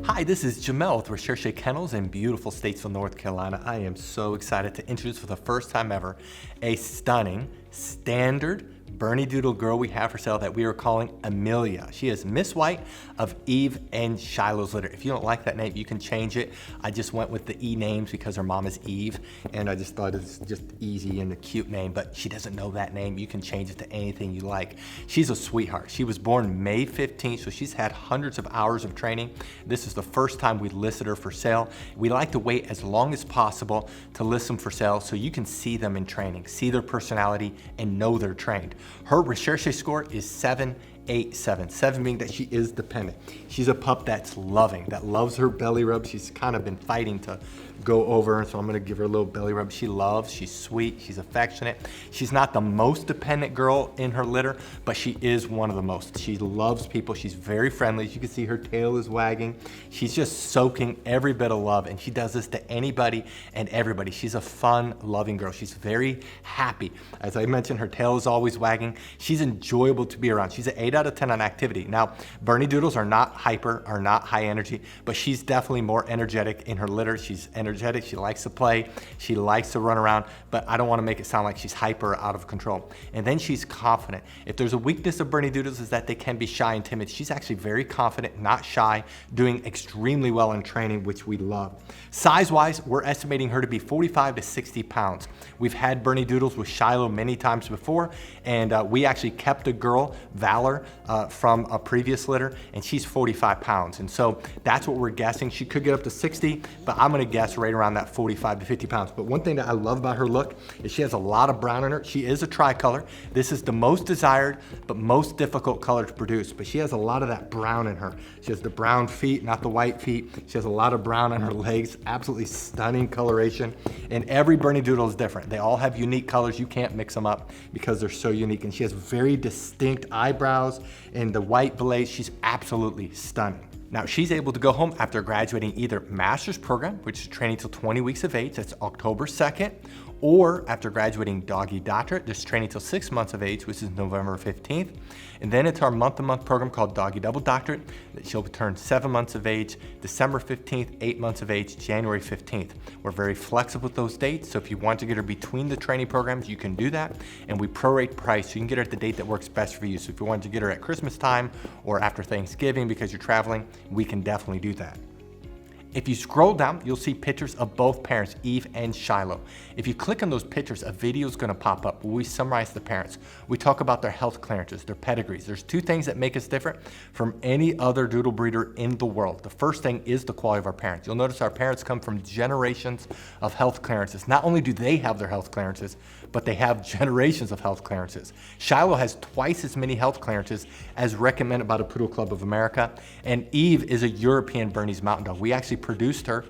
Hi, this is Jamel with Recherche Kennels in beautiful Statesville, North Carolina. I am so excited to introduce for the first time ever a stunning, standard Bernedoodle girl we have for sale that we are calling Emilia. She is Miss White of Eve and Shiloh's litter. If you don't like that name, you can change it. I just went with the E names because her mom is Eve, and I just thought it's just easy and a cute name, but she doesn't know that name. You can change it to anything you like. She's a sweetheart. She was born May 15th, so she's had hundreds of hours of training. This is the first time we listed her for sale. We like to wait as long as possible to list them for sale so you can see them in training, see their personality, and know they're trained. Her Recherche score is 787, 7 being that she is dependent. She's a pup that's loving, that loves her belly rub. She's kind of been fighting to go over, so I'm gonna give her a little belly rub. She loves, she's sweet, she's affectionate. She's not the most dependent girl in her litter, but she is one of the most. She loves people, she's very friendly. As you can see, her tail is wagging. She's just soaking every bit of love, and she does this to anybody and everybody. She's a fun, loving girl. She's very happy. As I mentioned, her tail is always wagging. She's enjoyable to be around. She's an 8 out of 10 on activity. Now, Bernedoodles are not hyper, are not high energy, but she's definitely more energetic in her litter. She's energetic, she likes to play, she likes to run around, but I don't want to make it sound like she's hyper or out of control. And then she's confident. If there's a weakness of Bernedoodles is that they can be shy and timid. She's actually very confident, not shy, doing extremely well in training, which we love. Size-wise, we're estimating her to be 45 to 60 pounds. We've had Bernedoodles with Shiloh many times before, and we actually kept a girl, Valor, from a previous litter, and she's 45 pounds. And so that's what we're guessing. She could get up to 60, but I'm gonna guess right around that 45 to 50 pounds. But one thing that I love about her look is she has a lot of brown in her. She is a tricolor. This is the most desired, but most difficult color to produce, but she has a lot of that brown in her. She has the brown feet, not the white feet. She has a lot of brown on her legs, absolutely stunning coloration. And every Bernedoodle is different. They all have unique colors. You can't mix them up because they're so unique. And she has very distinct eyebrows and the white blaze. She's absolutely stunning. Now, she's able to go home after graduating either master's program, which is training till 20 weeks of age, that's October 2nd, or after graduating doggy doctorate, this training till 6 months of age, which is November 15th. And then it's our month-to-month program called Doggy Double Doctorate, that she'll turn 7 months of age, December 15th, 8 months of age, January 15th. We're very flexible with those dates, so if you want to get her between the training programs, you can do that. And we prorate price, so you can get her at the date that works best for you. So if you want to get her at Christmas time or after Thanksgiving because you're traveling, we can definitely do that. If you scroll down, you'll see pictures of both parents, Eve and Shiloh. If you click on those pictures, a video is going to pop up where we summarize the parents. We talk about their health clearances, their pedigrees. There's two things that make us different from any other doodle breeder in the world. The first thing is the quality of our parents. You'll notice our parents come from generations of health clearances. Not only do they have their health clearances, but they have generations of health clearances. Shiloh has twice as many health clearances as recommended by the Poodle Club of America, and Eve is a European Bernese Mountain Dog. We actually produced her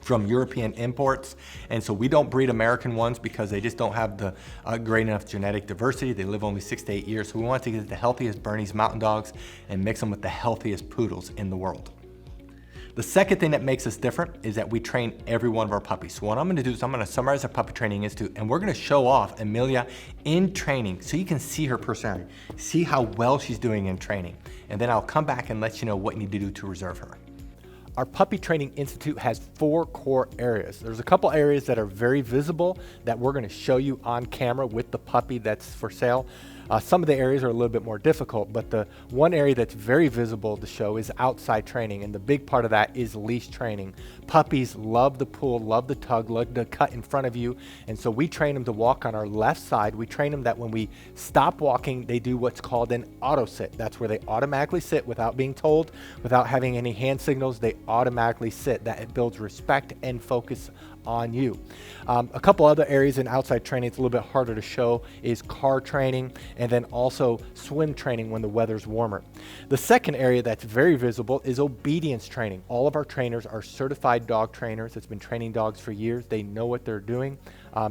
from European imports, and so we don't breed American ones because they just don't have the great enough genetic diversity. They live only 6 to 8 years, so we want to get the healthiest Bernese Mountain Dogs and mix them with the healthiest poodles in the world. The second thing that makes us different is that we train every one of our puppies. So what I'm gonna do is I'm gonna summarize our puppy training institute, and we're gonna show off Emilia in training so you can see her personality, see how well she's doing in training. And then I'll come back and let you know what you need to do to reserve her. Our Puppy Training Institute has 4 core areas. There's a couple areas that are very visible that we're gonna show you on camera with the puppy that's for sale. Some of the areas are a little bit more difficult, but the one area that's very visible to show is outside training, and the big part of that is leash training. Puppies love the pull, love the tug, love the cut in front of you, and so we train them to walk on our left side. We train them that when we stop walking, they do what's called an auto sit. That's where they automatically sit without being told, without having any hand signals. They automatically sit. That it builds respect and focus on you. A couple other areas in outside training it's a little bit harder to show is car training, and then also swim training when the weather's warmer. The second area that's very visible is obedience training. All of our trainers are certified dog trainers that's been training dogs for years. They know what they're doing.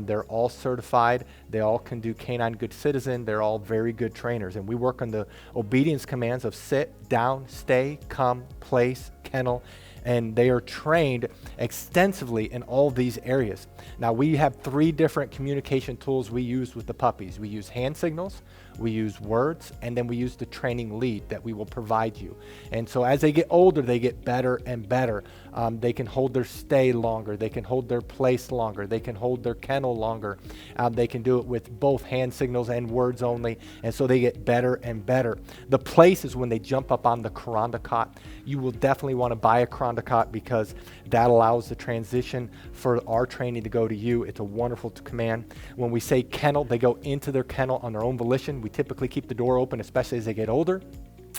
They're all certified. They all can do canine good citizen. They're all very good trainers, and we work on the obedience commands of sit, down, stay, come, place, kennel, and they are trained extensively in all these areas. Now, we have 3 different communication tools we use with the puppies. We use hand signals, we use words, and then we use the training lead that we will provide you. And so as they get older, they get better and better. They can hold their stay longer, they can hold their place longer, they can hold their kennel longer. They can do it with both hand signals and words only, and so they get better and better. The place is when they jump up on the Cot. You will definitely want to buy a Cot because that allows the transition for our training to go to you. It's a wonderful command. When we say kennel, they go into their kennel on their own volition. We typically keep the door open, especially as they get older.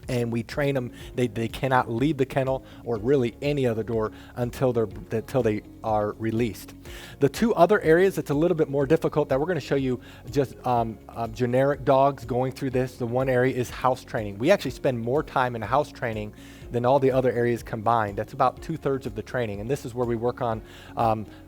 And we train them, they cannot leave the kennel or really any other door until they are released. The 2 other areas that's a little bit more difficult that we're going to show you just generic dogs going through this. The one area is house training. We actually spend more time in house training than all the other areas combined. That's about 2/3 of the training. And this is where we work on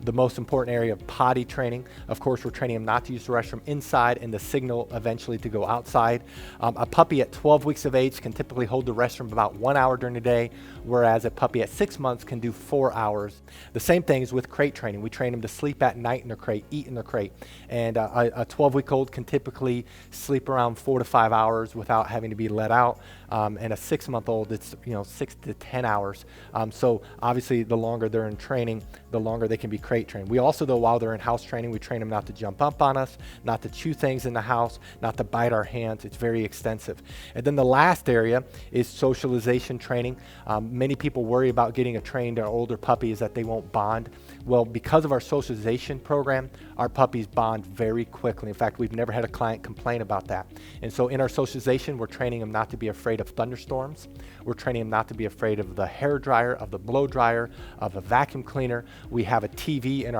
the most important area of potty training. Of course, we're training them not to use the restroom inside and the signal eventually to go outside. A puppy at 12 weeks of age can typically hold the restroom about 1 hour during the day, whereas a puppy at 6 months can do 4 hours. The same thing is with crate training. We train them to sleep at night in their crate, eat in their crate. And a 12-week-old can typically sleep around 4 to 5 hours without having to be let out. And a 6-month-old, it's 6 to 10 hours. So obviously the longer they're in training, the longer they can be crate trained. We also, though, while they're in house training, we train them not to jump up on us, not to chew things in the house, not to bite our hands. It's very extensive. And then the last area is socialization training. Many people worry about getting a trained or older puppy is that they won't bond. Well, because of our socialization program, our puppies bond very quickly. In fact, we've never had a client complain about that. And so in our socialization, we're training them not to be afraid of thunderstorms. We're training them not to be afraid of the hair dryer, of the blow dryer, of a vacuum cleaner. We have a TV in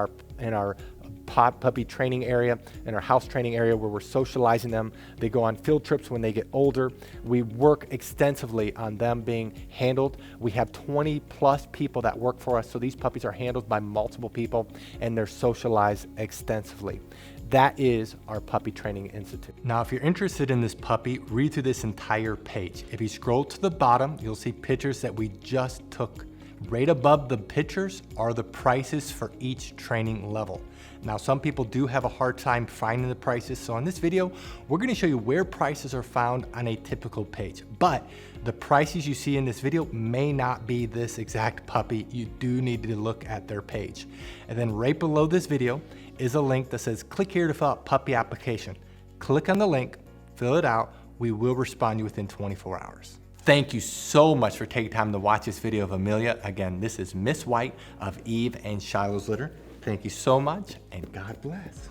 our puppy training area, in our house training area, where we're socializing them. They go on field trips when they get older. We work extensively on them being handled. We have 20 plus people that work for us, so these puppies are handled by multiple people and they're socialized extensively. That is our Puppy Training Institute. Now, if you're interested in this puppy, read through this entire page. If you scroll to the bottom, you'll see pictures that we just took. Right above the pictures are the prices for each training level. Now, some people do have a hard time finding the prices, so in this video, we're going to show you where prices are found on a typical page. But the prices you see in this video may not be this exact puppy. You do need to look at their page. And then right below this video is a link that says, click here to fill out puppy application. Click on the link, fill it out. We will respond to you within 24 hours. Thank you so much for taking time to watch this video of Emilia. Again, this is Miss White of Eve and Shiloh's Litter. Thank you so much, and God bless.